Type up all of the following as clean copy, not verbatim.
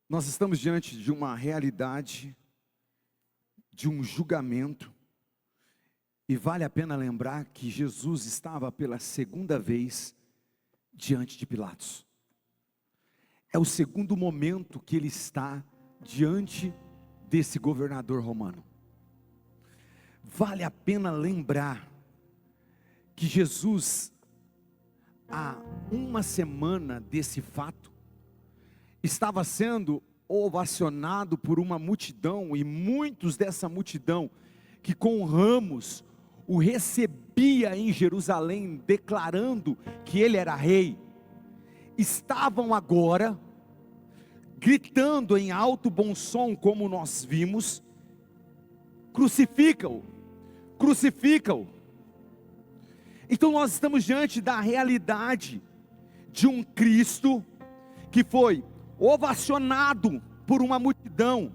Nós estamos diante de uma realidade, de um julgamento, e vale a pena lembrar que Jesus estava pela segunda vez diante de Pilatos. É o segundo momento que ele está diante desse governador romano. Vale a pena lembrar que Jesus, há uma semana desse fato, estava sendo ovacionado por uma multidão, e muitos dessa multidão, que com ramos o recebia em Jerusalém, declarando que ele era rei, estavam agora gritando em alto bom som, como nós vimos: crucifica-o, crucifica-o. Então nós estamos diante da realidade de um Cristo que foi ovacionado por uma multidão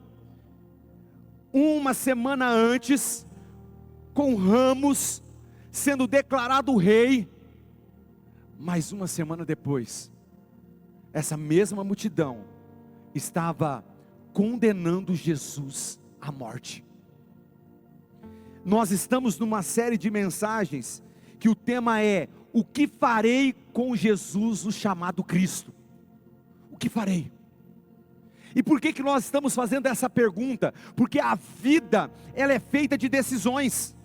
uma semana antes, com ramos, sendo declarado rei. Mas uma semana depois, essa mesma multidão estava condenando Jesus à morte. Nós estamos numa série de mensagens que o tema é: o que farei com Jesus, o chamado Cristo? O que farei? E por que nós estamos fazendo essa pergunta? Porque a vida, ela é feita de decisões.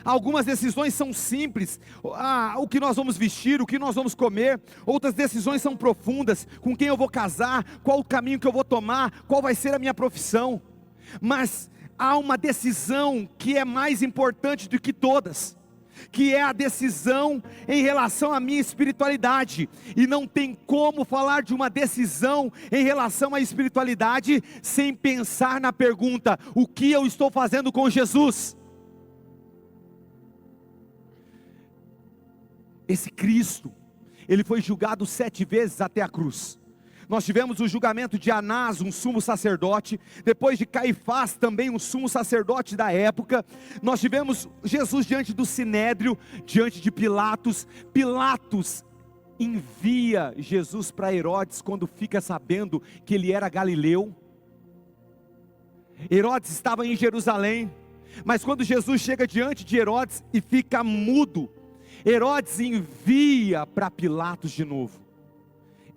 Algumas decisões são simples, o que nós vamos vestir, o que nós vamos comer. Outras decisões são profundas, com quem eu vou casar, qual o caminho que eu vou tomar, qual vai ser a minha profissão. Mas há uma decisão que é mais importante do que todas, que é a decisão em relação à minha espiritualidade. E não tem como falar de uma decisão em relação à espiritualidade sem pensar na pergunta: o que eu estou fazendo com Jesus? Esse Cristo, ele foi julgado 7 vezes até a cruz. Nós tivemos o julgamento de Anás, um sumo sacerdote, depois de Caifás, também um sumo sacerdote da época. Nós tivemos Jesus diante do Sinédrio, diante de Pilatos. Pilatos envia Jesus para Herodes quando fica sabendo que ele era galileu. Herodes estava em Jerusalém, mas quando Jesus chega diante de Herodes e fica mudo, Herodes envia para Pilatos de novo.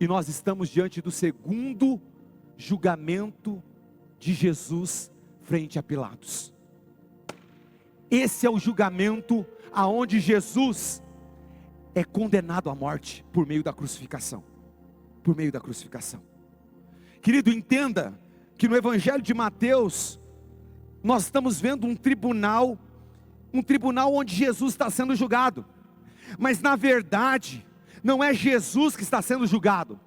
E nós estamos diante do segundo julgamento de Jesus frente a Pilatos. Esse é o julgamento aonde Jesus é condenado à morte por meio da crucificação. Por meio da crucificação. Querido, entenda que no Evangelho de Mateus nós estamos vendo um tribunal onde Jesus está sendo julgado. Mas na verdade, não é Jesus que está sendo julgado,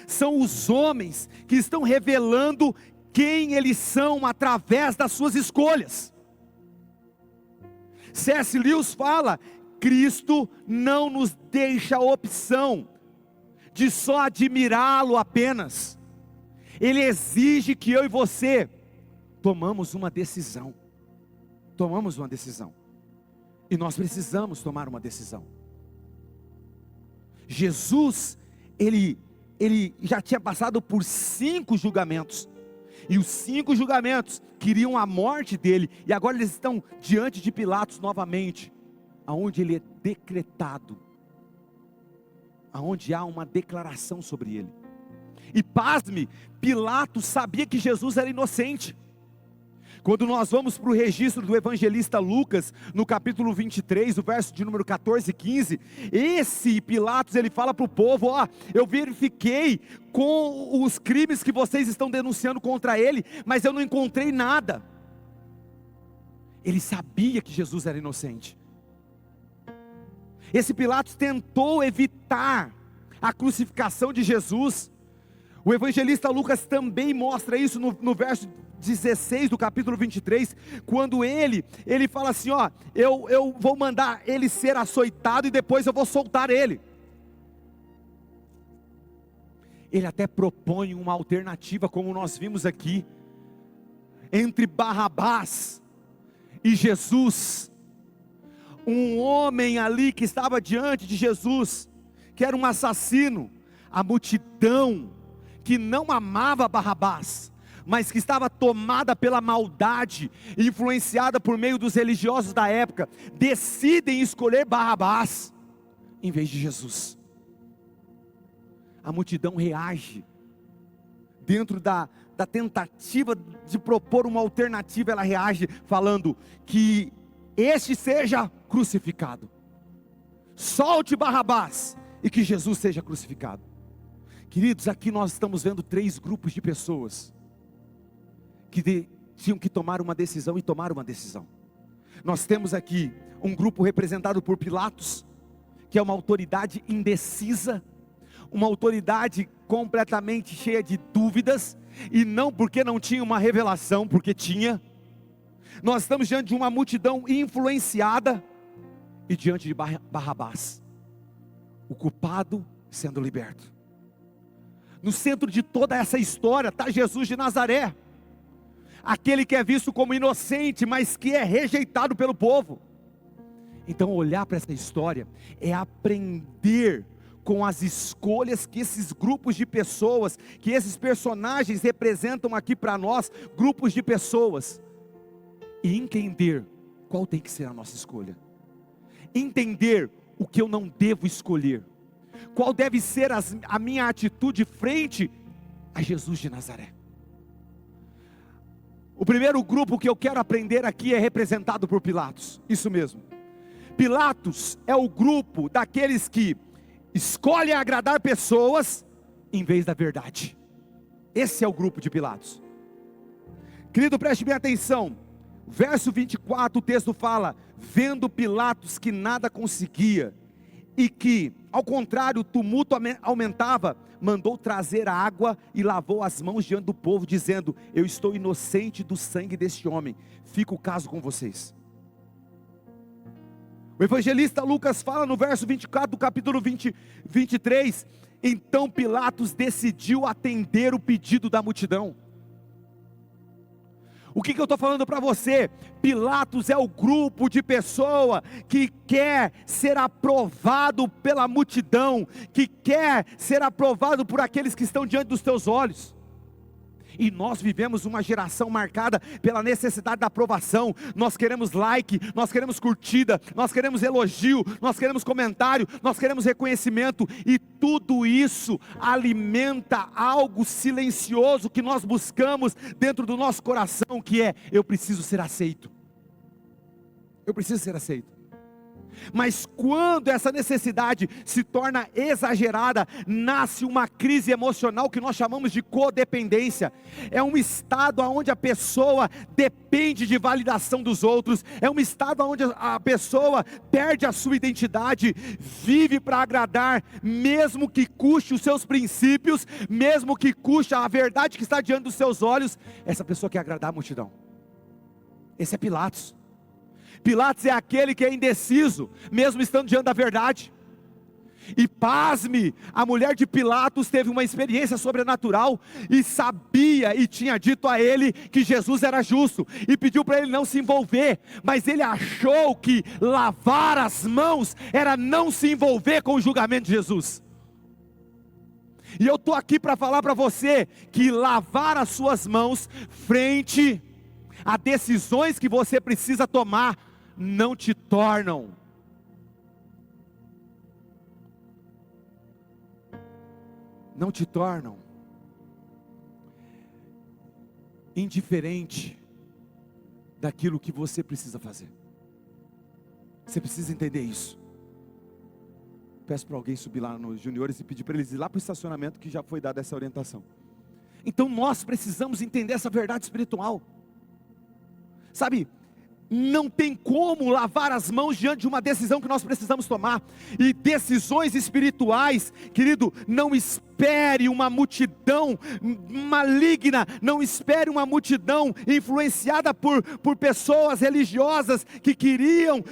são os homens que estão revelando quem eles são através das suas escolhas. C.S. Lewis fala: Cristo não nos deixa a opção de só admirá-lo apenas. Ele exige que eu e você tomamos uma decisão. Tomamos uma decisão. E nós precisamos tomar uma decisão. Jesus, ele já tinha passado por 5 julgamentos, e os 5 julgamentos queriam a morte dele, e agora eles estão diante de Pilatos novamente, aonde ele é decretado, aonde há uma declaração sobre ele. E pasme, Pilatos sabia que Jesus era inocente. Quando nós vamos para o registro do evangelista Lucas, no capítulo 23, o verso de número 14 e 15, esse Pilatos, ele fala para o povo: eu verifiquei com os crimes que vocês estão denunciando contra ele, mas eu não encontrei nada. Ele sabia que Jesus era inocente. Esse Pilatos tentou evitar a crucificação de Jesus. O evangelista Lucas também mostra isso no verso 16 do capítulo 23, quando ele fala assim: eu vou mandar ele ser açoitado e depois eu vou soltar ele. Ele até propõe uma alternativa, como nós vimos aqui, entre Barrabás e Jesus. Um homem ali que estava diante de Jesus, que era um assassino. A multidão que não amava Barrabás, mas que estava tomada pela maldade, influenciada por meio dos religiosos da época, decidem escolher Barrabás em vez de Jesus. A multidão reage, dentro da tentativa de propor uma alternativa, ela reage falando que este seja crucificado, solte Barrabás e que Jesus seja crucificado. Queridos, aqui nós estamos vendo 3 grupos de pessoas que tinham que tomar uma decisão e tomaram uma decisão. Nós temos aqui um grupo representado por Pilatos, que é uma autoridade indecisa, uma autoridade completamente cheia de dúvidas, e não porque não tinha uma revelação, porque tinha. Nós estamos diante de uma multidão influenciada, e diante de Barrabás, o culpado sendo liberto. No centro de toda essa história está Jesus de Nazaré, aquele que é visto como inocente, mas que é rejeitado pelo povo. Então olhar para essa história é aprender com as escolhas que esses grupos de pessoas, que esses personagens representam aqui para nós, grupos de pessoas, e entender qual tem que ser a nossa escolha, entender o que eu não devo escolher, qual deve ser a minha atitude frente a Jesus de Nazaré. O primeiro grupo que eu quero aprender aqui é representado por Pilatos, isso mesmo. Pilatos é o grupo daqueles que escolhem agradar pessoas em vez da verdade. Esse é o grupo de Pilatos. Querido, preste bem atenção. Verso 24, o texto fala: vendo Pilatos que nada conseguia, e que, ao contrário, o tumulto aumentava, mandou trazer água e lavou as mãos diante do povo, dizendo: eu estou inocente do sangue deste homem, fica o caso com vocês. O evangelista Lucas fala no verso 24 do capítulo 23, então Pilatos decidiu atender o pedido da multidão. O que eu estou falando para você? Pilatos é o grupo de pessoa que quer ser aprovado pela multidão, que quer ser aprovado por aqueles que estão diante dos teus olhos. E nós vivemos uma geração marcada pela necessidade da aprovação. Nós queremos like, nós queremos curtida, nós queremos elogio, nós queremos comentário, nós queremos reconhecimento. E tudo isso alimenta algo silencioso que nós buscamos dentro do nosso coração, que é: eu preciso ser aceito. Eu preciso ser aceito. Mas quando essa necessidade se torna exagerada, nasce uma crise emocional que nós chamamos de codependência. É um estado onde a pessoa depende de validação dos outros, é um estado onde a pessoa perde a sua identidade, vive para agradar, mesmo que custe os seus princípios, mesmo que custe a verdade que está diante dos seus olhos. Essa pessoa quer agradar a multidão. Esse é Pilatos. Pilatos é aquele que é indeciso, mesmo estando diante da verdade. E pasme, a mulher de Pilatos teve uma experiência sobrenatural, e sabia e tinha dito a ele que Jesus era justo, e pediu para ele não se envolver, mas ele achou que lavar as mãos era não se envolver com o julgamento de Jesus. E eu estou aqui para falar para você que lavar as suas mãos frente a decisões que você precisa tomar não te tornam indiferente daquilo que você precisa fazer. Você precisa entender isso. Peço para alguém subir lá nos juniores e pedir para eles ir lá para o estacionamento, que já foi dada essa orientação. Então nós precisamos entender essa verdade espiritual. Sabe, não tem como lavar as mãos diante de uma decisão que nós precisamos tomar. E decisões espirituais, querido, não espere uma multidão maligna, não espere uma multidão influenciada por pessoas religiosas que queriam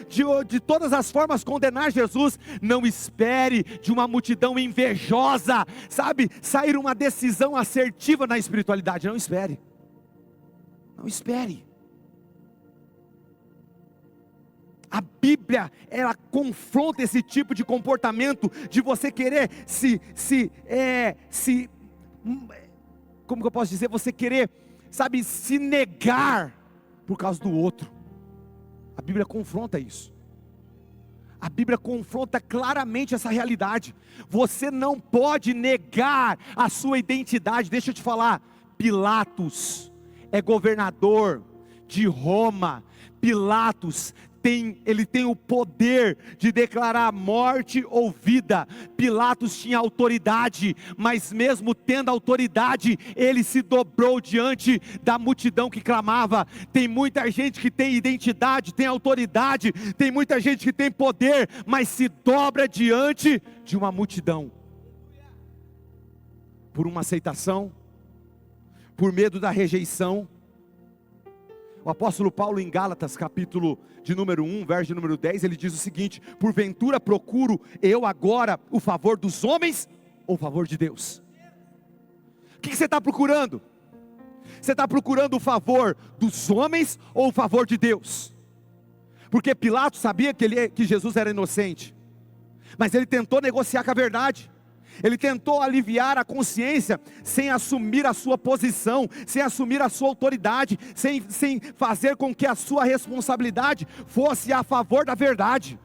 de todas as formas condenar Jesus. Não espere de uma multidão invejosa, sabe, sair uma decisão assertiva na espiritualidade. Não espere, não espere. A Bíblia, ela confronta esse tipo de comportamento, de você querer como que eu posso dizer, você querer, sabe, se negar por causa do outro. A Bíblia confronta isso. A Bíblia confronta claramente essa realidade. Você não pode negar a sua identidade. Deixa eu te falar, Pilatos é governador de Roma. Pilatos ele tem o poder de declarar morte ou vida. Pilatos tinha autoridade, mas mesmo tendo autoridade, ele se dobrou diante da multidão que clamava. Tem muita gente que tem identidade, tem autoridade, tem muita gente que tem poder, mas se dobra diante de uma multidão, por uma aceitação, por medo da rejeição. O apóstolo Paulo em Gálatas, capítulo de número 1, verso de número 10, ele diz o seguinte: porventura procuro eu agora o favor dos homens ou o favor de Deus? O que você está procurando? Você está procurando o favor dos homens ou o favor de Deus? Porque Pilatos sabia que Jesus era inocente, mas ele tentou negociar com a verdade. Ele tentou aliviar a consciência, sem assumir a sua posição, sem assumir a sua autoridade, sem fazer com que a sua responsabilidade fosse a favor da verdade.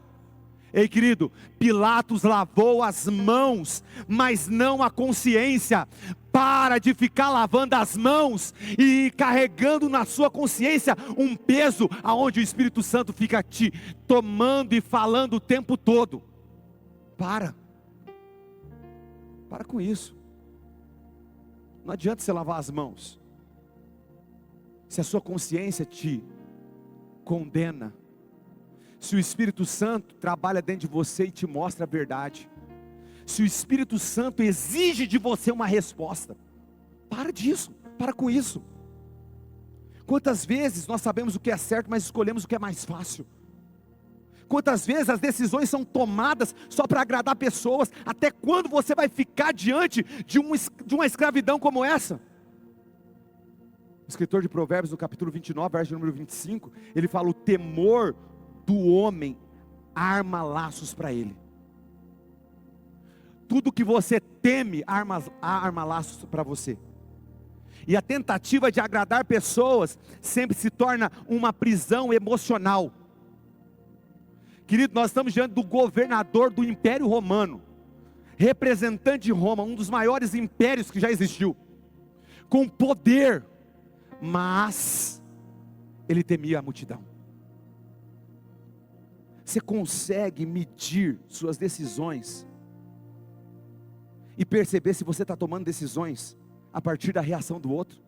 Ei, querido, Pilatos lavou as mãos, mas não a consciência. Para de ficar lavando as mãos e carregando na sua consciência um peso, aonde o Espírito Santo fica te tomando e falando o tempo todo. Para com isso. Não adianta você lavar as mãos, se a sua consciência te condena. Se o Espírito Santo trabalha dentro de você e te mostra a verdade, se o Espírito Santo exige de você uma resposta, para disso, para com isso. Quantas vezes nós sabemos o que é certo, mas escolhemos o que é mais fácil? Quantas vezes as decisões são tomadas só para agradar pessoas? Até quando você vai ficar diante de uma escravidão como essa? O escritor de Provérbios, no capítulo 29, verso número 25, ele fala: o temor do homem arma laços para ele. Tudo que você teme arma laços para você. E a tentativa de agradar pessoas sempre se torna uma prisão emocional. Querido, nós estamos diante do governador do Império Romano, representante de Roma, um dos maiores impérios que já existiu, com poder, mas ele temia a multidão. Você consegue medir suas decisões e perceber se você está tomando decisões a partir da reação do outro?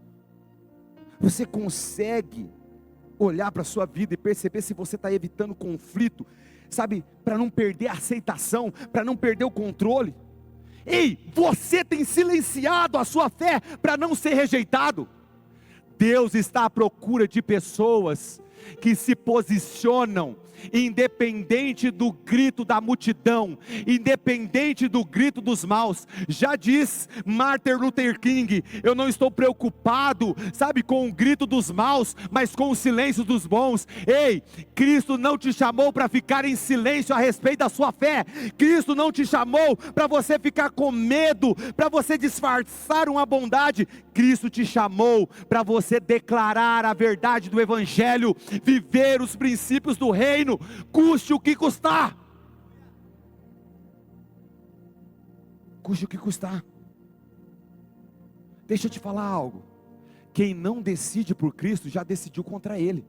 Você consegue olhar para a sua vida e perceber se você está evitando conflito, sabe, para não perder a aceitação, para não perder o controle? Ei, você tem silenciado a sua fé para não ser rejeitado? Deus está à procura de pessoas que se posicionam, independente do grito da multidão, independente do grito dos maus. Já diz Martin Luther King: eu não estou preocupado, sabe, com o grito dos maus, mas com o silêncio dos bons. Ei, Cristo não te chamou para ficar em silêncio a respeito da sua fé. Cristo não te chamou para você ficar com medo, para você disfarçar uma bondade. Cristo te chamou para você declarar a verdade do Evangelho, viver os princípios do reino, custe o que custar. Custe o que custar. Deixa eu te falar algo: quem não decide por Cristo já decidiu contra Ele.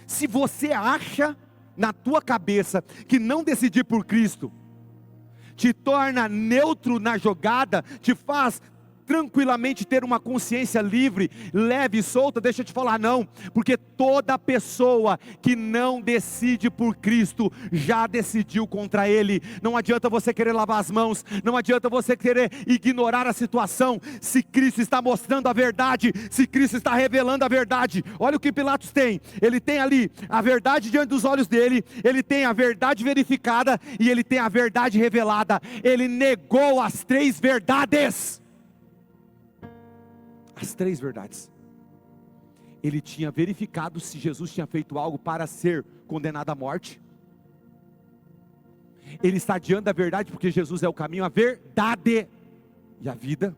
Se você acha na tua cabeça que não decidir por Cristo te torna neutro na jogada, te faz tranquilamente ter uma consciência livre, leve e solta, deixa eu te falar, não, porque toda pessoa que não decide por Cristo, já decidiu contra Ele. Não adianta você querer lavar as mãos, não adianta você querer ignorar a situação, se Cristo está mostrando a verdade, se Cristo está revelando a verdade. Olha o que Pilatos tem: ele tem ali a verdade diante dos olhos dele, ele tem a verdade verificada, e ele tem a verdade revelada. Ele negou as três verdades. As três verdades. Ele tinha verificado se Jesus tinha feito algo para ser condenado à morte. Ele está diante da verdade porque Jesus é o caminho, a verdade e a vida.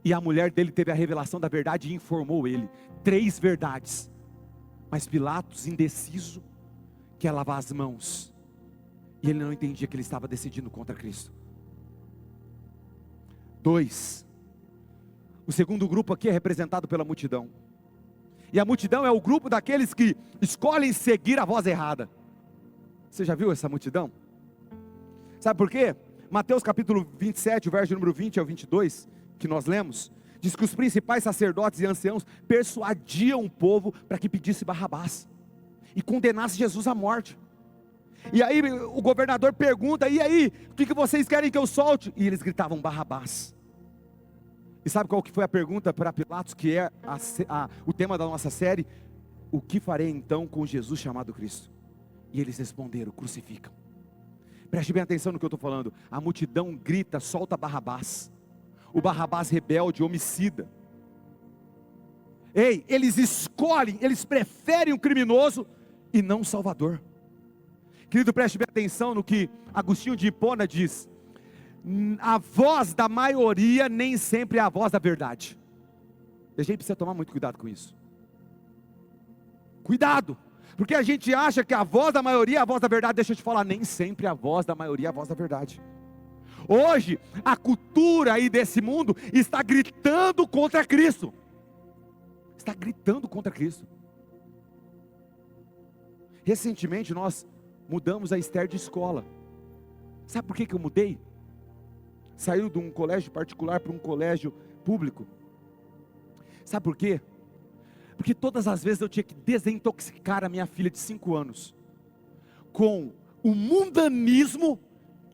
E a mulher dele teve a revelação da verdade e informou ele. 3 verdades. Mas Pilatos, indeciso, quer lavar as mãos. E ele não entendia que ele estava decidindo contra Cristo. 2. O segundo grupo aqui é representado pela multidão. E a multidão é o grupo daqueles que escolhem seguir a voz errada. Você já viu essa multidão? Sabe por quê? Mateus capítulo 27, o verso número 20 ao 22, que nós lemos, diz que os principais sacerdotes e anciãos persuadiam o povo para que pedisse Barrabás e condenasse Jesus à morte. E aí o governador pergunta: e aí, o que vocês querem que eu solte? E eles gritavam: Barrabás. E sabe qual que foi a pergunta para Pilatos, que é o tema da nossa série? O que farei então com Jesus chamado Cristo? E eles responderam: crucificam. Preste bem atenção no que eu estou falando. A multidão grita: solta Barrabás. O Barrabás rebelde, homicida. Ei, eles escolhem, eles preferem um criminoso e não um salvador. Querido, preste bem atenção no que Agostinho de Hipona diz: a voz da maioria nem sempre é a voz da verdade. E a gente precisa tomar muito cuidado com isso. Cuidado, porque a gente acha que a voz da maioria é a voz da verdade. Deixa eu te falar, nem sempre a voz da maioria é a voz da verdade. Hoje, a cultura aí desse mundo está gritando contra Cristo. Está gritando contra Cristo. Recentemente nós mudamos a Esther de escola. Sabe por que eu mudei? Saiu de um colégio particular para um colégio público. Sabe por quê? Porque todas as vezes eu tinha que desintoxicar a minha filha de 5 anos com o mundanismo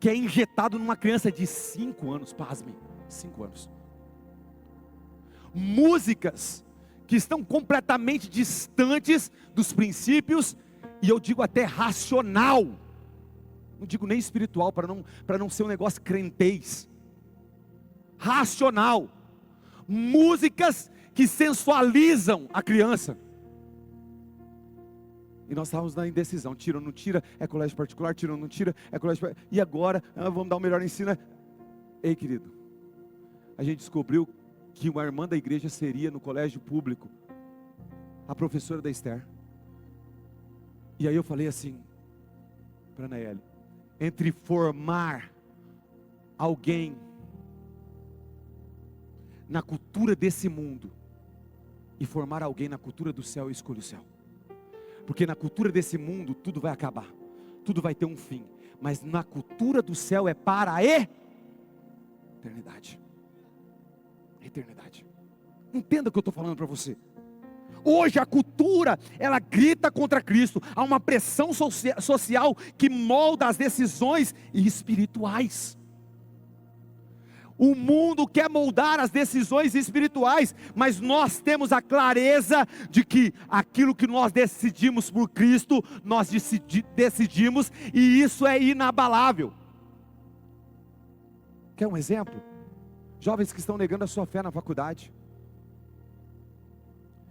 que é injetado numa criança de 5 anos, pasmem, 5 anos. Músicas que estão completamente distantes dos princípios, e eu digo até racional, não digo nem espiritual, para não ser um negócio crentez, racional, músicas que sensualizam a criança. E nós estávamos na indecisão: tira ou não tira, é colégio particular, tira ou não tira, é colégio particular, e agora, vamos dar o melhor ensino. Ei, querido, a gente descobriu que uma irmã da igreja seria no colégio público a professora da Esther. E aí eu falei assim para a Nayeli: entre formar alguém na cultura desse mundo e formar alguém na cultura do céu, eu escolho o céu. Porque na cultura desse mundo tudo vai acabar, tudo vai ter um fim, mas na cultura do céu é para a eternidade. Eternidade. Entenda o que eu estou falando para você. Hoje a cultura, ela grita contra Cristo. Há uma pressão social que molda as decisões espirituais. O mundo quer moldar as decisões espirituais, mas nós temos a clareza de que aquilo que nós decidimos por Cristo, nós decidimos, e isso é inabalável. Quer um exemplo? Jovens que estão negando a sua fé na faculdade,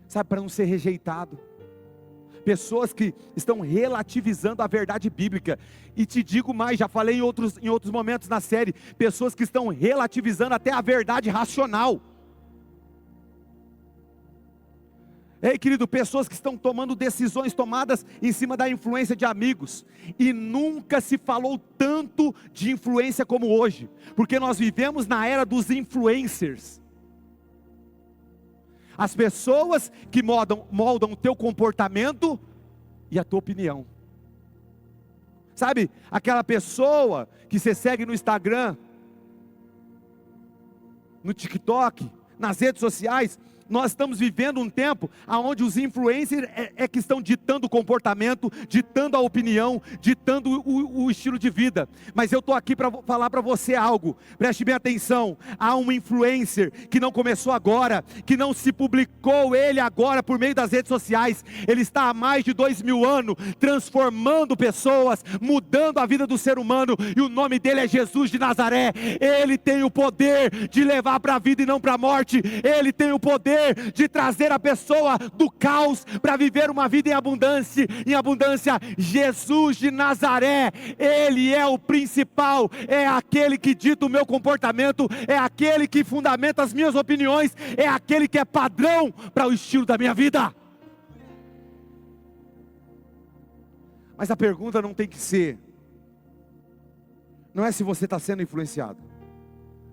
sabe, para não ser rejeitado. Pessoas que estão relativizando a verdade bíblica. E te digo mais, já falei em outros momentos na série, pessoas que estão relativizando até a verdade racional. Ei, querido, pessoas que estão tomando decisões tomadas em cima da influência de amigos. E nunca se falou tanto de influência como hoje, porque nós vivemos na era dos influencers. As pessoas que moldam o teu comportamento e a tua opinião. Sabe, aquela pessoa que você segue no Instagram, no TikTok, nas redes sociais. Nós estamos vivendo um tempo onde os influencers que estão ditando o comportamento, ditando a opinião, ditando o estilo de vida. Mas eu estou aqui para falar para você algo, preste bem atenção. Há um influencer que não começou agora, que não se publicou ele agora por meio das redes sociais. Ele está há mais de 2000 anos, transformando pessoas, mudando a vida do ser humano, e o nome dele é Jesus de Nazaré. Ele tem o poder de levar para a vida e não para a morte. Ele tem o poder poder de trazer a pessoa do caos para viver uma vida em abundância, Jesus de Nazaré, Ele é o principal, é aquele que dita o meu comportamento, é aquele que fundamenta as minhas opiniões, é aquele que é padrão para o estilo da minha vida. Mas a pergunta não tem que ser, não é se você está sendo influenciado.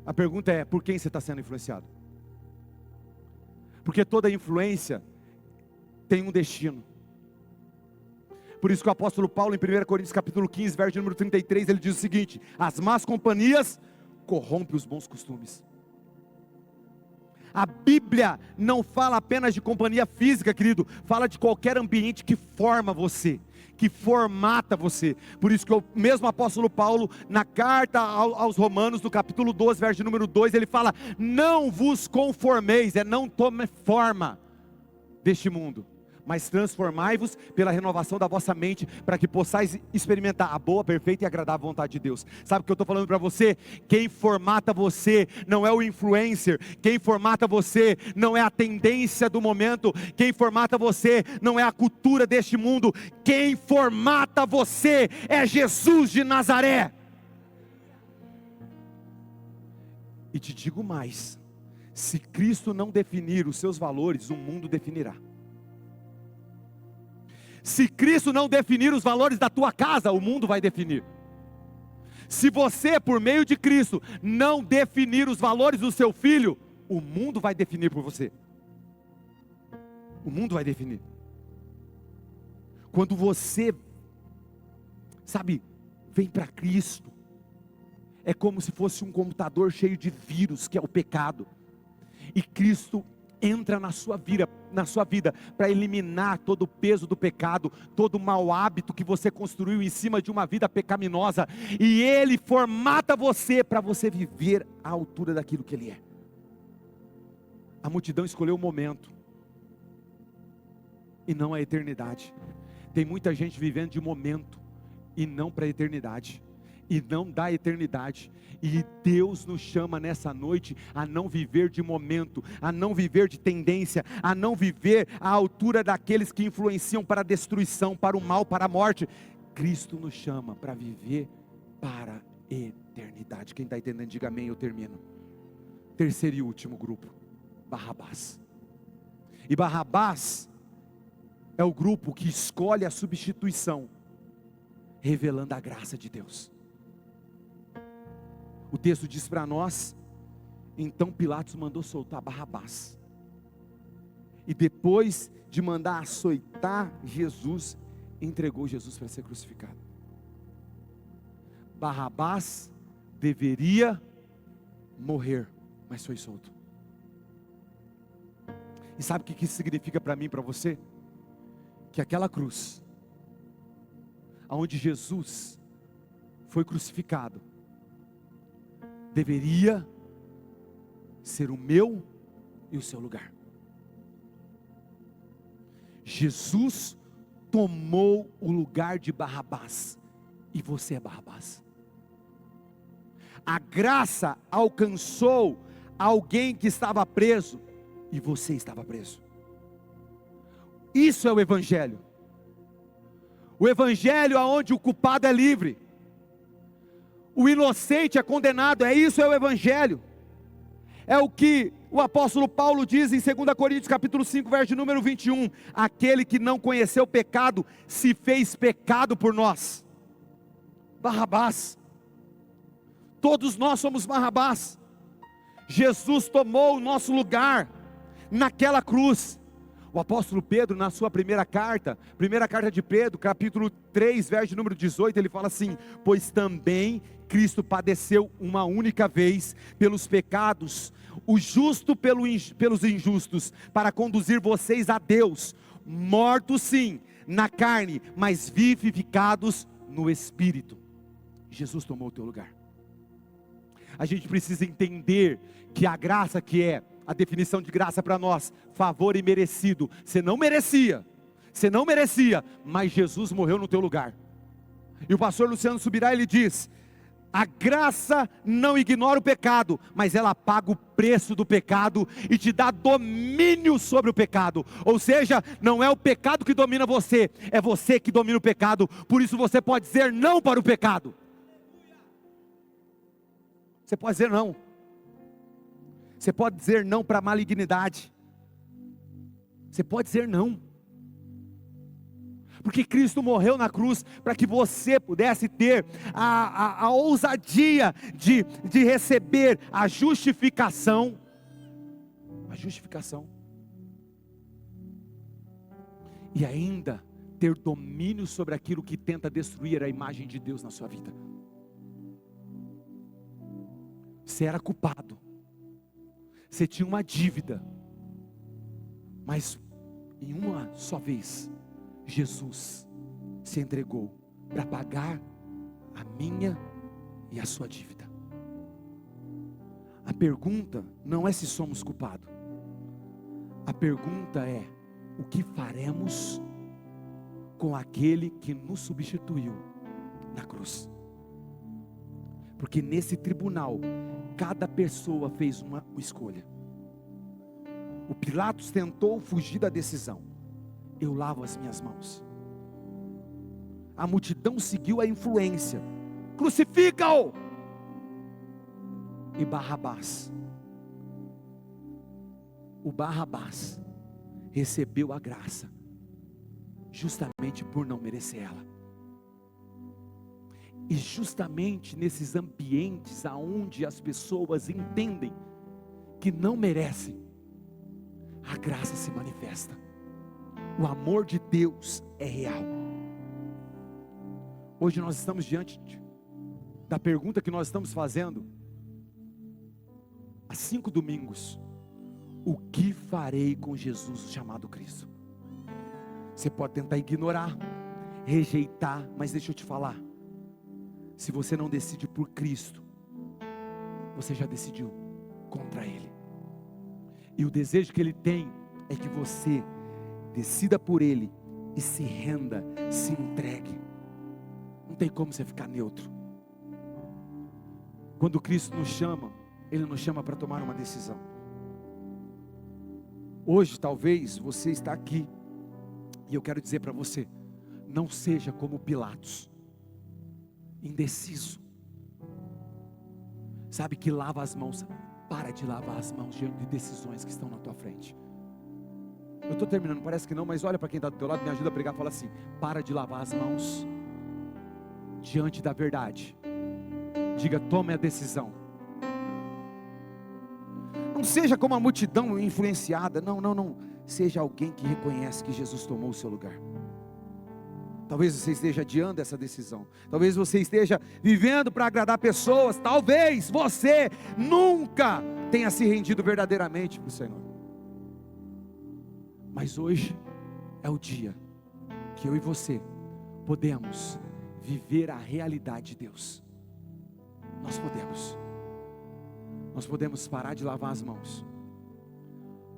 A pergunta é, por quem você está sendo influenciado? Porque toda influência tem um destino. Por isso que o apóstolo Paulo, em 1 Coríntios capítulo 15, verso número 33, ele diz o seguinte: as más companhias corrompem os bons costumes. A Bíblia não fala apenas de companhia física, querido, fala de qualquer ambiente que forma você, que formata você. Por isso que o mesmo apóstolo Paulo, na carta aos Romanos, no capítulo 12, verso número 2, ele fala: não vos conformeis, não tome forma deste mundo, mas transformai-vos pela renovação da vossa mente, para que possais experimentar a boa, perfeita e agradável vontade de Deus. Sabe o que eu estou falando para você? Quem formata você não é o influencer, quem formata você não é a tendência do momento, quem formata você não é a cultura deste mundo, quem formata você é Jesus de Nazaré. E te digo mais, se Cristo não definir os seus valores, o mundo definirá. Se Cristo não definir os valores da tua casa, o mundo vai definir. Se você, por meio de Cristo, não definir os valores do seu filho, o mundo vai definir por você. O mundo vai definir. Quando você, vem para Cristo, é como se fosse um computador cheio de vírus, que é o pecado. E Cristo entra na sua vida para eliminar todo o peso do pecado, todo o mau hábito que você construiu em cima de uma vida pecaminosa, e Ele formata você para você viver à altura daquilo que Ele é. A multidão escolheu o momento e não a eternidade. Tem muita gente vivendo de momento e não para a eternidade, e não da eternidade. E Deus nos chama nessa noite a não viver de momento, a não viver de tendência, a não viver à altura daqueles que influenciam para a destruição, para o mal, para a morte. Cristo nos chama para viver para a eternidade. Quem está entendendo, diga amém, eu termino. Terceiro e último grupo, Barrabás. E Barrabás é o grupo que escolhe a substituição, revelando a graça de Deus. O texto diz para nós: então Pilatos mandou soltar Barrabás, e depois de mandar açoitar Jesus, entregou Jesus para ser crucificado. Barrabás deveria morrer, mas foi solto. E sabe o que isso significa para mim e para você? Que aquela cruz, aonde Jesus foi crucificado, deveria ser o meu e o seu lugar. Jesus tomou o lugar de Barrabás, e você é Barrabás. A graça alcançou alguém que estava preso, e você estava preso. Isso é o Evangelho. O Evangelho aonde o culpado é livre, o inocente é condenado. Isso é o Evangelho. É o que o apóstolo Paulo diz em 2 Coríntios capítulo 5, verso número 21. Aquele que não conheceu o pecado, se fez pecado por nós. Barrabás. Todos nós somos Barrabás. Jesus tomou o nosso lugar naquela cruz. O apóstolo Pedro, na sua primeira carta de Pedro, capítulo 3, verso número 18, ele fala assim: pois também Cristo padeceu uma única vez pelos pecados, o justo pelos injustos, para conduzir vocês a Deus, mortos sim, na carne, mas vivificados no Espírito. Jesus tomou o teu lugar. A gente precisa entender que a graça, que é a definição de graça para nós, favor imerecido. Você não merecia, mas Jesus morreu no teu lugar. E o pastor Luciano Subirá, ele diz: A graça não ignora o pecado, mas ela paga o preço do pecado e te dá domínio sobre o pecado. Ou seja, não é o pecado que domina você, é você que domina o pecado. Por isso você pode dizer não para o pecado. Você pode dizer não. Você pode dizer não para a malignidade. Você pode dizer não. Porque Cristo morreu na cruz para que você pudesse ter a ousadia de receber a justificação. A justificação. E ainda ter domínio sobre aquilo que tenta destruir a imagem de Deus na sua vida. Você era culpado. Você tinha uma dívida. Mas em uma só vez, Jesus se entregou para pagar a minha e a sua dívida. A pergunta não é se somos culpados. A pergunta é: o que faremos com aquele que nos substituiu na cruz? Porque nesse tribunal, cada pessoa fez uma escolha. O Pilatos tentou fugir da decisão. Eu lavo as minhas mãos. A multidão seguiu a influência. Crucifica-o! E Barrabás, o Barrabás recebeu a graça, justamente por não merecer ela. E justamente nesses ambientes aonde as pessoas entendem que não merecem, a graça se manifesta. O amor de Deus é real. Hoje nós estamos diante da pergunta que nós estamos fazendo há 5 domingos: o que farei com Jesus chamado Cristo? Você pode tentar ignorar, rejeitar, mas deixa eu te falar, se você não decide por Cristo, você já decidiu contra Ele. E o desejo que Ele tem é que você decida por Ele e se renda, se entregue. Não tem como você ficar neutro. Quando Cristo nos chama, Ele nos chama para tomar uma decisão. Hoje talvez você está aqui, e eu quero dizer para você: não seja como Pilatos, indeciso, sabe, que lava as mãos. Para de lavar as mãos diante de decisões que estão na tua frente. Eu estou terminando, parece que não, mas olha para quem está do teu lado, me ajuda a pregar, fala assim: para de lavar as mãos diante da verdade. Diga: tome a decisão. Não seja como a multidão influenciada, não. Seja alguém que reconhece que Jesus tomou o seu lugar. Talvez você esteja adiando essa decisão. Talvez você esteja vivendo para agradar pessoas. Talvez você nunca tenha se rendido verdadeiramente para o Senhor. Mas hoje é o dia que eu e você podemos viver a realidade de Deus. Nós podemos parar de lavar as mãos.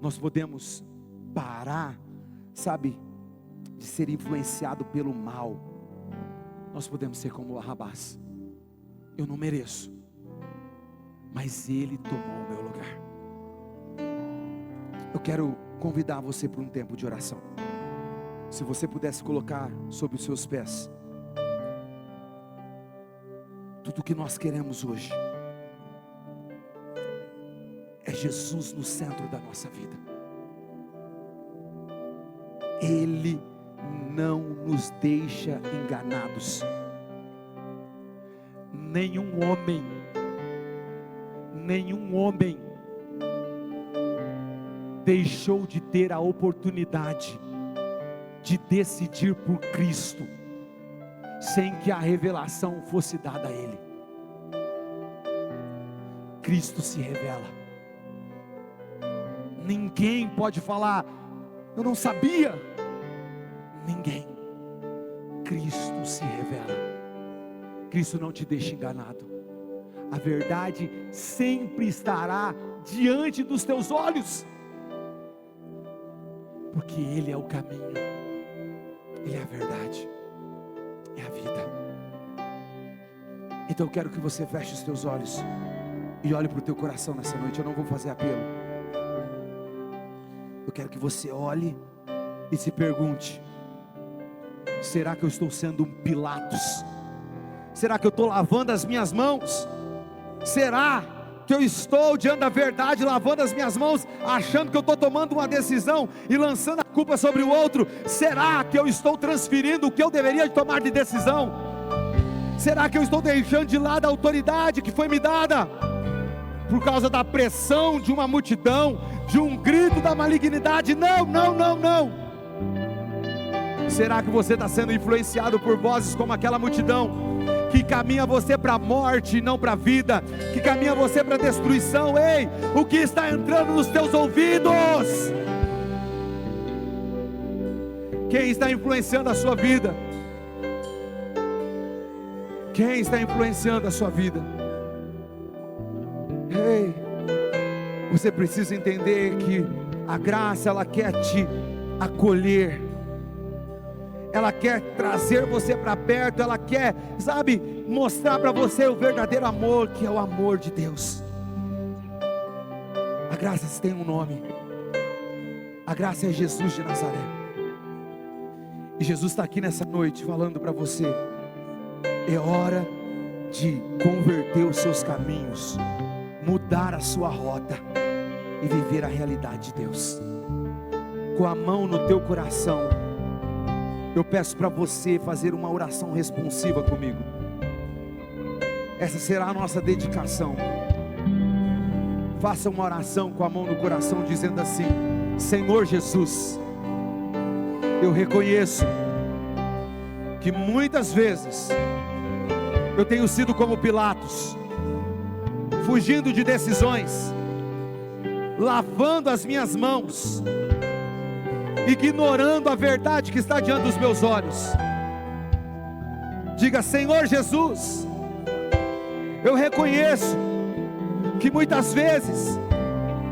Nós podemos parar, sabe, de ser influenciado pelo mal. Nós podemos ser como Barrabás. Eu não mereço, mas Ele tomou o meu lugar. Eu quero convidar você para um tempo de oração. Se você pudesse colocar sobre os seus pés. Tudo que nós queremos hoje é Jesus no centro da nossa vida. Ele não nos deixa enganados. Nenhum homem deixou de ter a oportunidade de decidir por Cristo, sem que a revelação fosse dada a ele. Cristo se revela. Ninguém pode falar: eu não sabia. Ninguém. Cristo se revela. Cristo não te deixa enganado. A verdade sempre estará diante dos teus olhos, porque Ele é o caminho, Ele é a verdade, é a vida. Então eu quero que você feche os teus olhos e olhe para o teu coração nessa noite. Eu não vou fazer apelo. Eu quero que você olhe e se pergunte: será que eu estou sendo um Pilatos? Será que eu estou lavando as minhas mãos? Será que eu estou diante da verdade lavando as minhas mãos, achando que eu estou tomando uma decisão e lançando a culpa sobre o outro? Será que eu estou transferindo o que eu deveria tomar de decisão? Será que eu estou deixando de lado a autoridade que foi me dada por causa da pressão de uma multidão, de um grito da malignidade? Não, não, não, não. Será que você está sendo influenciado por vozes como aquela multidão, que caminha você para a morte e não para a vida, que caminha você para a destruição? Ei, o que está entrando nos teus ouvidos? Quem está influenciando a sua vida? Quem está influenciando a sua vida? Ei, você precisa entender que a graça, ela quer te acolher, ela quer trazer você para perto, ela quer, sabe, mostrar para você o verdadeiro amor, que é o amor de Deus. A graça tem um nome, a graça é Jesus de Nazaré. E Jesus está aqui nessa noite falando para você: é hora de converter os seus caminhos, mudar a sua rota e viver a realidade de Deus. Com a mão no teu coração, eu peço para você fazer uma oração responsiva comigo. Essa será a nossa dedicação. Faça uma oração com a mão no coração, dizendo assim: Senhor Jesus, eu reconheço que muitas vezes eu tenho sido como Pilatos, fugindo de decisões, lavando as minhas mãos, ignorando a verdade que está diante dos meus olhos. Diga: Senhor Jesus, eu reconheço que muitas vezes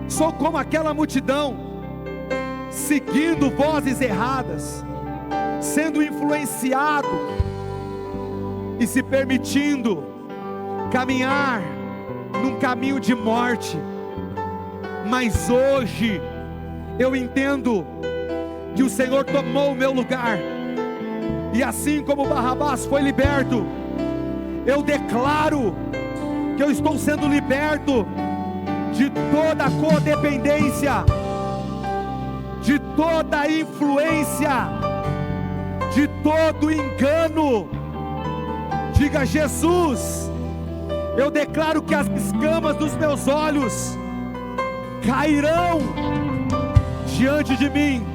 sou como aquela multidão, seguindo vozes erradas, sendo influenciado e se permitindo caminhar num caminho de morte. Mas hoje eu entendo que o Senhor tomou o meu lugar, e assim como Barrabás foi liberto, eu declaro que eu estou sendo liberto de toda a codependência, de toda a influência, de todo engano. Diga: Jesus, eu declaro que as escamas dos meus olhos cairão diante de mim,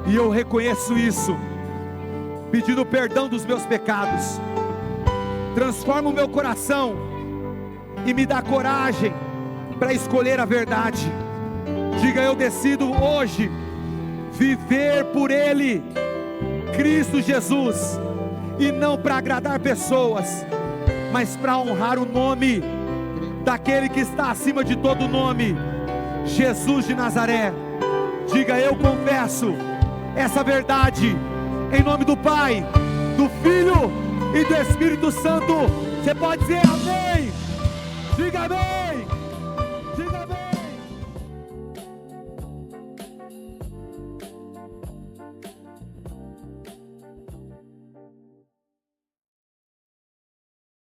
e eu reconheço isso, pedindo perdão dos meus pecados. Transforma o meu coração e me dá coragem para escolher a verdade. Diga: eu decido hoje viver por Ele, Cristo Jesus, e não para agradar pessoas, mas para honrar o nome daquele que está acima de todo nome, Jesus de Nazaré. Diga: eu confesso essa verdade em nome do Pai, do Filho e do Espírito Santo. Você pode dizer amém? Diga amém.